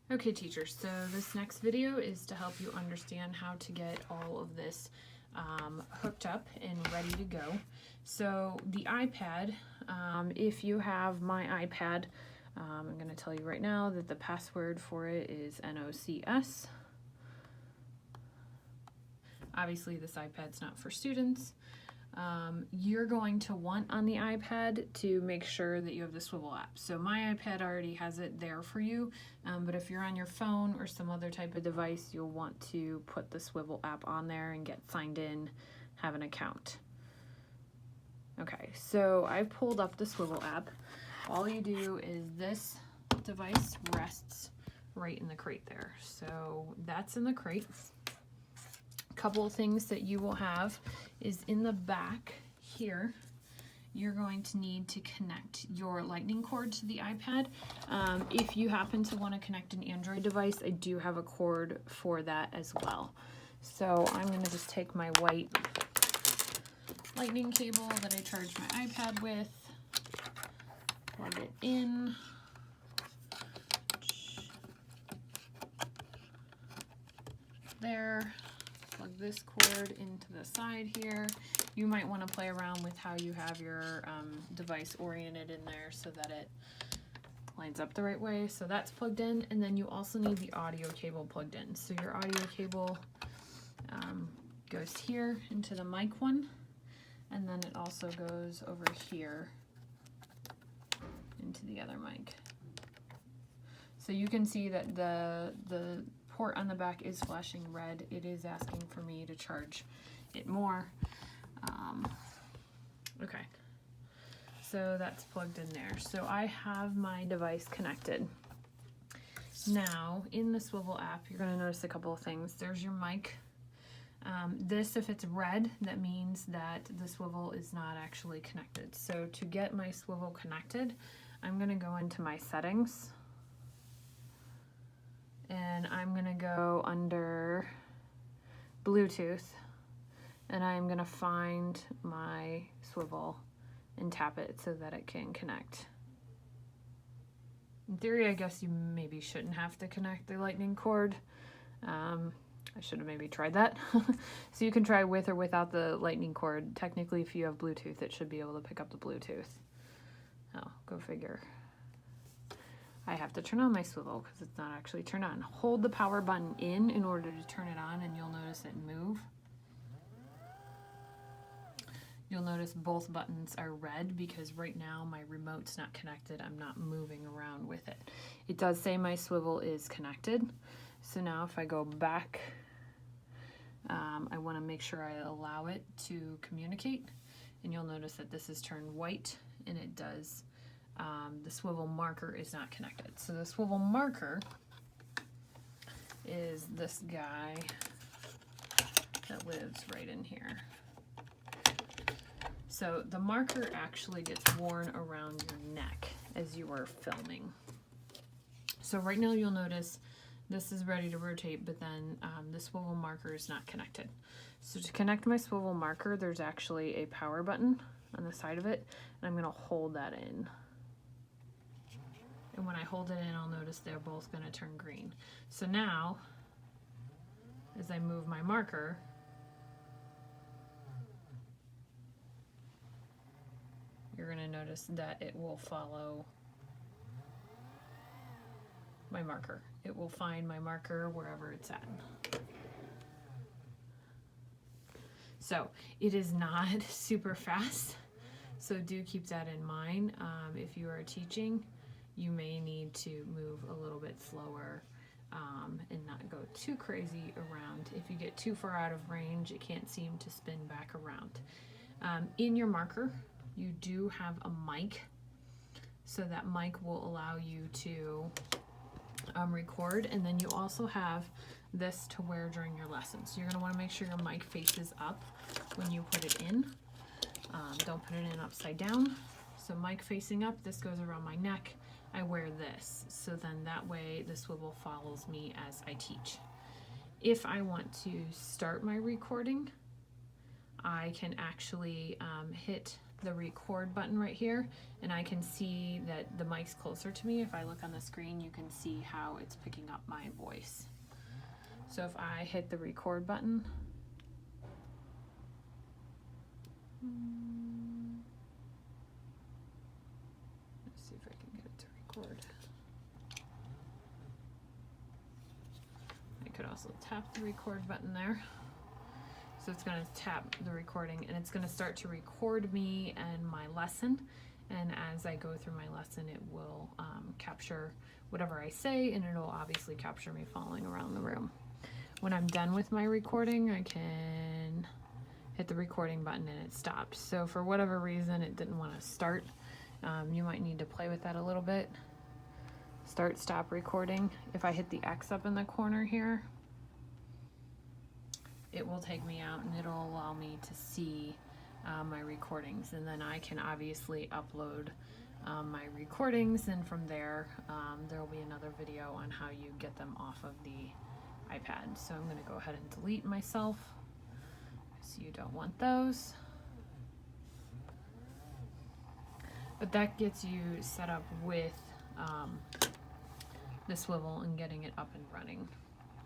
Okay, teachers, so this next video is to help you understand how to get all of this hooked up and ready to go. So the iPad, if you have my iPad, I'm going to tell you right now that the password for it is NOCS. Obviously this iPad's not for students. You're going to want on the iPad to make sure that you have the Swivl app. So my iPad already has it there for you, but if you're on your phone or some other type of device, you'll want to put the Swivl app on there and get signed in, have an account. Okay, so I've pulled up the Swivl app. All you do is this device rests right in the crate there. So that's in the crate. Couple of things that you will have is in the back here, you're going to need to connect your lightning cord to the iPad. If you happen to want to connect an Android device, I do have a cord for that as well. So I'm going to just take my white lightning cable that I charge my iPad with, plug it in. There. Plug this cord into the side here. You might want to play around with how you have your device oriented in there so that it lines up the right way. So that's plugged in, and then you also need the audio cable plugged in. So your audio cable goes here into the mic one, and then it also goes over here into the other mic. So you can see that the port on the back is flashing red. It is asking for me to charge it more. Okay, so that's plugged in there. So I have my device connected. Now in the Swivl app, you're going to notice a couple of things. There's your mic. This, if it's red, that means that the Swivl is not actually connected. So to get my Swivl connected, I'm going to go into my settings. And I'm going to go under Bluetooth, and I'm going to find my Swivl and tap it so that it can connect. In theory, I guess you maybe shouldn't have to connect the lightning cord. I should have maybe tried that. So you can try with or without the lightning cord. Technically, if you have Bluetooth, it should be able to pick up the Bluetooth. Oh, go figure. I have to turn on my Swivl because it's not actually turned on. Hold the power button in order to turn it on, and you'll notice it move. You'll notice both buttons are red because right now my remote's not connected. I'm not moving around with it. It does say my Swivl is connected. So now if I go back, I want to make sure I allow it to communicate. And you'll notice that this is turned white, and it does. The Swivl marker is not connected. So the Swivl marker is this guy that lives right in here. So the marker actually gets worn around your neck as you are filming. So right now you'll notice this is ready to rotate, but then the Swivl marker is not connected. So to connect my Swivl marker, there's actually a power button on the side of it, and I'm going to hold that in. And when I hold it in, I'll notice they're both going to turn green. So now, as I move my marker, you're going to notice that it will follow my marker. It will find my marker wherever it's at. So it is not super fast, so do keep that in mind. If you are teaching, you may need to move a little bit slower and not go too crazy around. If you get too far out of range, it can't seem to spin back around. In your marker, you do have a mic, so that mic will allow you to record, and then you also have this to wear during your lessons. So you're going to want to make sure your mic faces up when you put it in. Don't put it in upside down. So mic facing up, this goes around my neck. I wear this, so then that way the Swivl follows me as I teach. If I want to start my recording, I can actually hit the record button right here, and I can see that the mic's closer to me. If I look on the screen, you can see how it's picking up my voice. So if I hit the record button, let's see if I can get it to record. I could also tap the record button there. So it's going to tap the recording, and it's going to start to record me and my lesson. And as I go through my lesson, it will capture whatever I say, and it'll obviously capture me following around the room. When I'm done with my recording, I can hit the recording button and it stops. So for whatever reason, it didn't want to start. You might need to play with that a little bit. Start, stop recording. If I hit the X up in the corner here, it will take me out and it'll allow me to see my recordings, and then I can obviously upload my recordings, and from there there will be another video on how you get them off of the iPad. So I'm going to go ahead and delete myself, so you don't want those. But that gets you set up with the Swivl and getting it up and running.